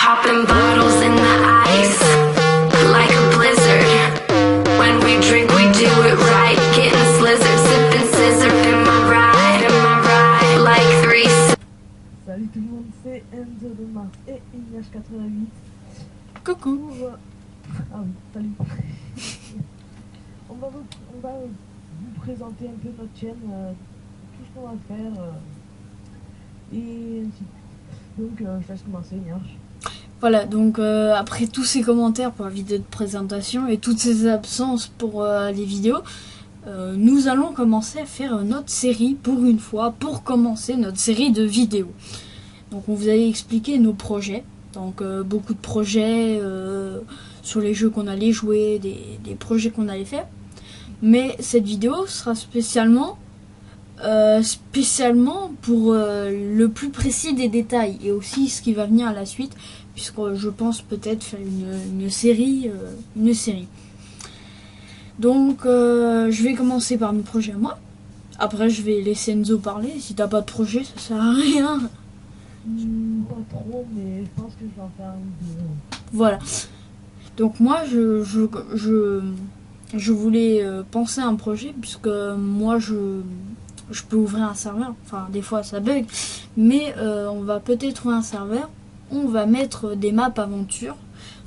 Popping bottles in the ice, like a blizzard. When we drink, we do it right. Getting slizzard, sipping scissor in my ride, like three. Salut tout le monde, c'est Enzo de Mars et IH88. Coucou. Ah oui, salut. on va vous présenter un peu notre chaîne, tout ce qu'on va faire, et ainsi de suite. Donc je laisse commencer, Nierge. Voilà, donc après tous ces commentaires pour la vidéo de présentation et toutes ces absences pour les vidéos, nous allons commencer à faire notre série pour une fois, pour commencer notre série de vidéos. Donc on vous avait expliqué nos projets, donc beaucoup de projets sur les jeux qu'on allait jouer, des projets qu'on allait faire. Mais cette vidéo sera spécialement pour le plus précis des détails et aussi ce qui va venir à la suite, puisque je pense peut-être faire une série. Donc je vais commencer par mes projets à moi. Après je vais laisser Enzo parler. Si t'as pas de projet, ça sert à rien. Pas trop, mais je pense que je vais en faire une vidéo. Voilà. Donc moi je voulais penser à un projet, puisque moi je peux ouvrir un serveur. Enfin des fois ça bug, mais on va peut-être trouver un serveur. On va mettre des maps aventures.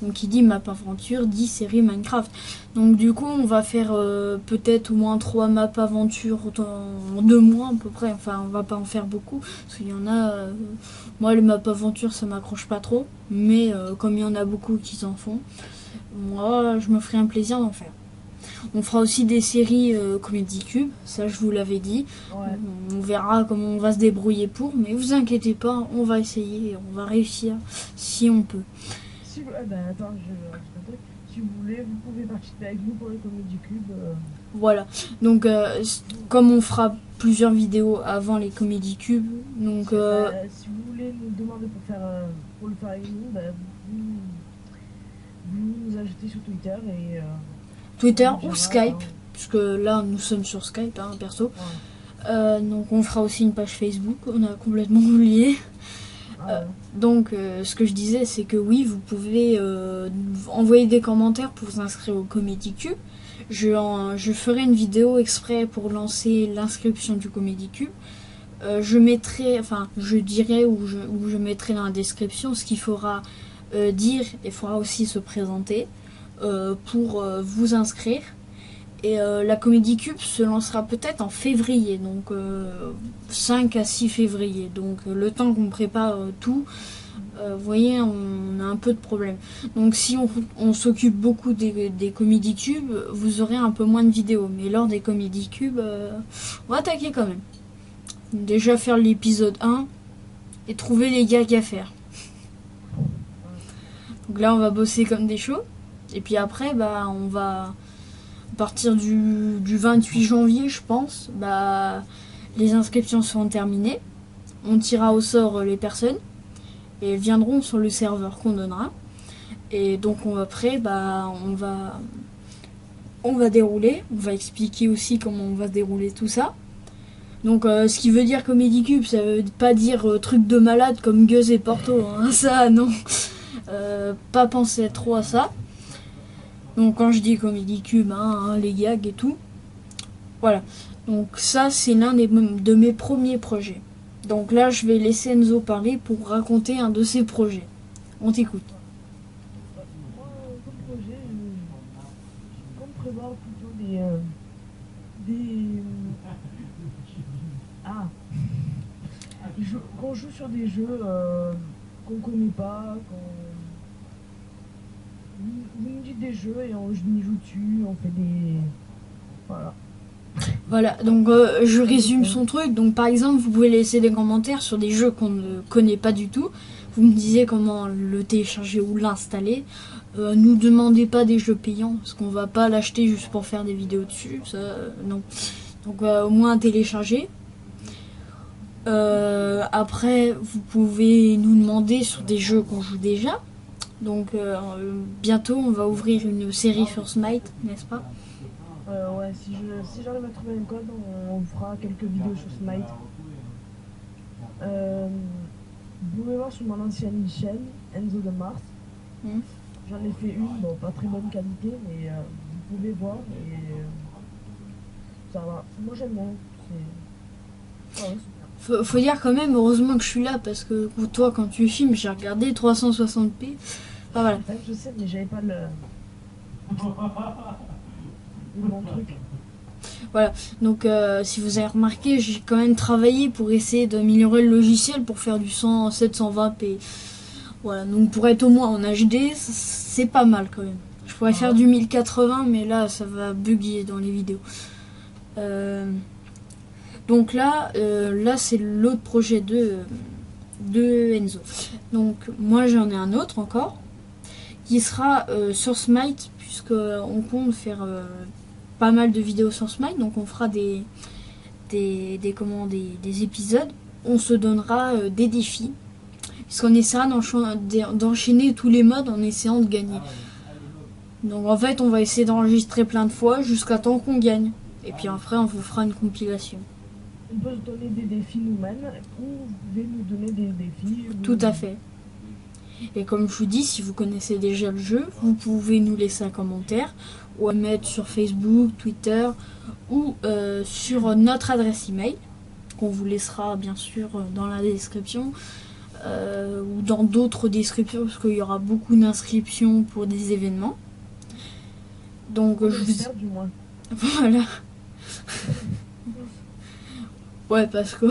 Donc qui dit map aventure dit série Minecraft. Donc du coup on va faire peut-être au moins 3 maps aventures en 2 mois à peu près. Enfin on va pas en faire beaucoup, parce qu'il y en a, moi les maps aventures ça m'accroche pas trop, mais comme il y en a beaucoup qui en font, moi je me ferai un plaisir d'en faire. On fera aussi des séries Comedy Cube, ça je vous l'avais dit. Ouais. On verra comment on va se débrouiller pour, mais vous inquiétez pas, on va essayer, on va réussir si on peut. Si vous... attends, si vous voulez, vous pouvez participer avec nous pour les Comedy Cube. Voilà, donc comme on fera plusieurs vidéos avant les Comedy Cube, donc si vous voulez nous demander pour le faire avec nous, vous nous ajoutez sur Twitter et Twitter on ou verra, Skype, puisque là nous sommes sur Skype, hein, perso. Ouais. Donc on fera aussi une page Facebook, on a complètement oublié. Donc ce que je disais, c'est que oui, vous pouvez envoyer des commentaires pour vous inscrire au Comedy Cube. Je ferai une vidéo exprès pour lancer l'inscription du Comedy Cube. Je dirai ou je mettrai dans la description ce qu'il faudra dire, et il faudra aussi se présenter pour vous inscrire. Et la Comedy Cube se lancera peut-être en février, donc 5 à 6 février. Donc le temps qu'on prépare tout, vous voyez, on a un peu de problème. Donc si on s'occupe beaucoup des Comedy Cube, vous aurez un peu moins de vidéos. Mais lors des Comedy Cube, on va attaquer quand même. Déjà faire l'épisode 1 et trouver les gags à faire. Donc là on va bosser comme des chauds. Et puis après, on va... À partir du 28 janvier, je pense, les inscriptions seront terminées. On tirera au sort les personnes et elles viendront sur le serveur qu'on donnera. Et donc après, on va dérouler. On va expliquer aussi comment on va se dérouler tout ça. Donc ce qui veut dire Comedy Cube, ça veut pas dire truc de malade comme Gueuse et Porto. Hein. Ça, non. Pas penser trop à ça. Donc quand je dis Comedy Cube, les gags et tout. Voilà. Donc ça c'est l'un de mes premiers projets. Donc là je vais laisser Enzo parler pour raconter un de ses projets. On t'écoute. moi, comme projet, je compte prévoir plutôt qu'on joue sur des jeux qu'on connaît pas, vous nous dites des jeux et je m'y joue dessus, on fait des... Voilà. Voilà, donc je résume son truc. Donc par exemple, vous pouvez laisser des commentaires sur des jeux qu'on ne connaît pas du tout. Vous me disiez comment le télécharger ou l'installer. Nous demandez pas des jeux payants, parce qu'on va pas l'acheter juste pour faire des vidéos dessus. Ça, non. Donc au moins télécharger. Après, vous pouvez nous demander sur des jeux qu'on joue déjà. Donc bientôt on va ouvrir une série sur Smite, n'est-ce pas? Ouais, si j'arrive à trouver un code, on fera quelques vidéos sur Smite. Vous pouvez voir sur mon ancienne chaîne, Enzo de Mars. Mhm. J'en ai fait une, bon, pas très bonne qualité, mais vous pouvez voir et ça va. Moi j'aime bien. Ouais, c'est bien. Faut dire quand même, heureusement que je suis là, parce que toi, quand tu filmes, j'ai regardé 360p. Enfin voilà. Ouais, je sais, mais j'avais pas le bon truc. Donc si vous avez remarqué, j'ai quand même travaillé pour essayer d'améliorer le logiciel pour faire du 100 720p. Voilà, donc pour être au moins en HD, c'est pas mal quand même. Je pourrais faire du 1080, mais là ça va bugger dans les vidéos. Donc là c'est l'autre projet de Enzo. Donc moi j'en ai un autre encore qui sera sur Smite, puisque on compte faire pas mal de vidéos sur Smite, donc on fera des épisodes. On se donnera des défis, puisqu'on essaiera d'enchaîner tous les modes en essayant de gagner. Donc en fait on va essayer d'enregistrer plein de fois jusqu'à temps qu'on gagne. Et puis après on vous fera une compilation. On peut se donner des défis nous-mêmes ou vous pouvez nous donner des défis. Tout à fait. Et comme je vous dis, si vous connaissez déjà le jeu, vous pouvez nous laisser un commentaire ou à mettre sur Facebook, Twitter ou sur notre adresse email qu'on vous laissera bien sûr dans la description ou dans d'autres descriptions parce qu'il y aura beaucoup d'inscriptions pour des événements. Donc je vous du moins. voilà. Ouais, parce que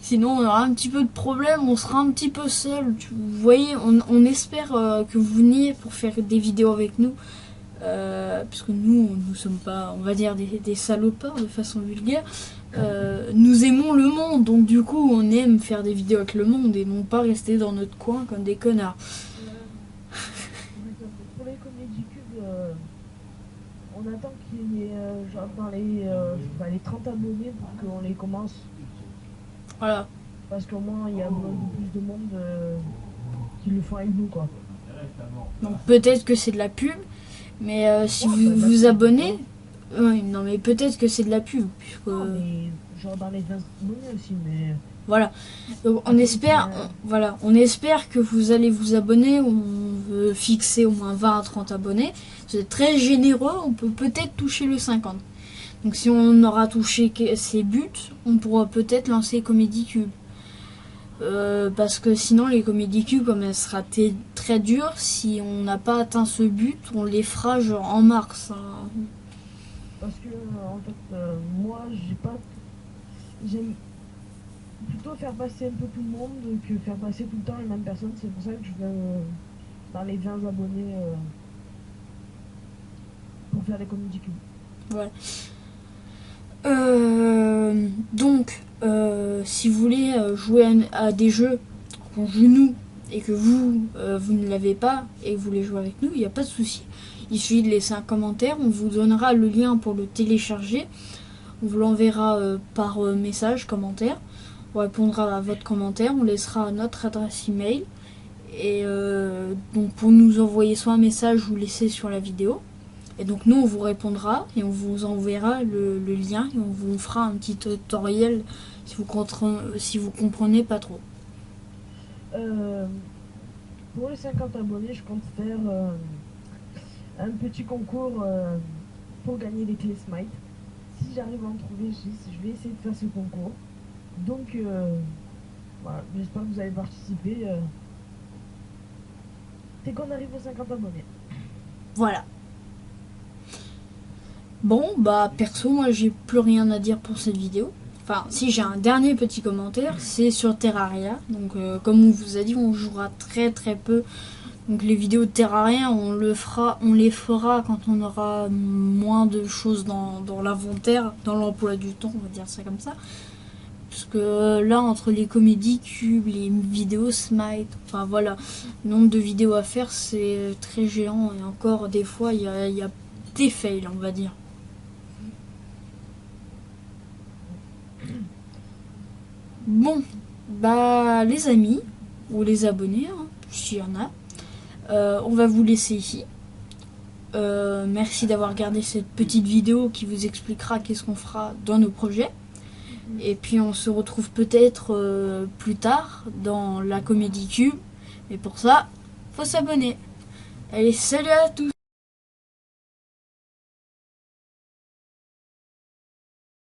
sinon on aura un petit peu de problème, on sera un petit peu seul. Vous voyez, on espère que vous veniez pour faire des vidéos avec nous. Puisque nous sommes pas, on va dire, des salopards de façon vulgaire. Nous aimons le monde, donc du coup on aime faire des vidéos avec le monde et non pas rester dans notre coin comme des connards. Pour les comédies cubes, on attend qu'il y ait genre dans les 30 abonnés pour qu'on les commence. Voilà. Parce qu'au moins il y a besoin de plus de monde qui le font avec nous quoi. Donc peut-être que c'est de la pub, mais si vous vous abonnez, non mais peut-être que c'est de la pub. Puisque... mais genre dans les 20 abonnés aussi, mais... Voilà. Donc on espère, on espère que vous allez vous abonner. On veut fixer au moins 20 à 30 abonnés. Vous êtes très généreux, on peut peut-être toucher le 50. Donc si on aura touché ces buts, on pourra peut-être lancer Comedy Cube. Parce que sinon les Comedy Cube, comme elle sera très dure, si on n'a pas atteint ce but, on les fera genre en mars. Hein. Parce que en fait, moi j'aime plutôt faire passer un peu tout le monde que faire passer tout le temps les mêmes personnes. C'est pour ça que je veux dans les 20 abonnés pour faire les Comedy Cube. Voilà. Donc, si vous voulez jouer à des jeux qu'on joue nous et que vous ne l'avez pas et que vous voulez jouer avec nous, il n'y a pas de souci. Il suffit de laisser un commentaire, on vous donnera le lien pour le télécharger. On vous l'enverra par message, commentaire. On répondra à votre commentaire, on laissera notre adresse email. Et donc pour nous envoyer soit un message ou laisser sur la vidéo. Et donc nous on vous répondra et on vous enverra le lien et on vous fera un petit tutoriel si vous comprenez pas trop. Pour les 50 abonnés, je compte faire un petit concours pour gagner les clés Smite. Si j'arrive à en trouver, je vais essayer de faire ce concours. Donc voilà, j'espère que vous allez participer dès qu'on arrive aux 50 abonnés. Voilà. Bon, bah perso, moi j'ai plus rien à dire pour cette vidéo. Enfin, si j'ai un dernier petit commentaire, c'est sur Terraria. Donc comme on vous a dit, on jouera très très peu. Donc les vidéos de Terraria, on les fera quand on aura moins de choses dans l'inventaire, dans l'emploi du temps, on va dire ça comme ça. Parce que là, entre les comédies cubes, les vidéos Smite, enfin voilà, le nombre de vidéos à faire, c'est très géant. Et encore, des fois, il y a des fails, on va dire. Bon, bah les amis, ou les abonnés, hein, s'il y en a, on va vous laisser ici. Merci d'avoir regardé cette petite vidéo qui vous expliquera qu'est-ce qu'on fera dans nos projets. Et puis on se retrouve peut-être plus tard dans la Comédie Cube. Mais pour ça, faut s'abonner. Allez, salut à tous!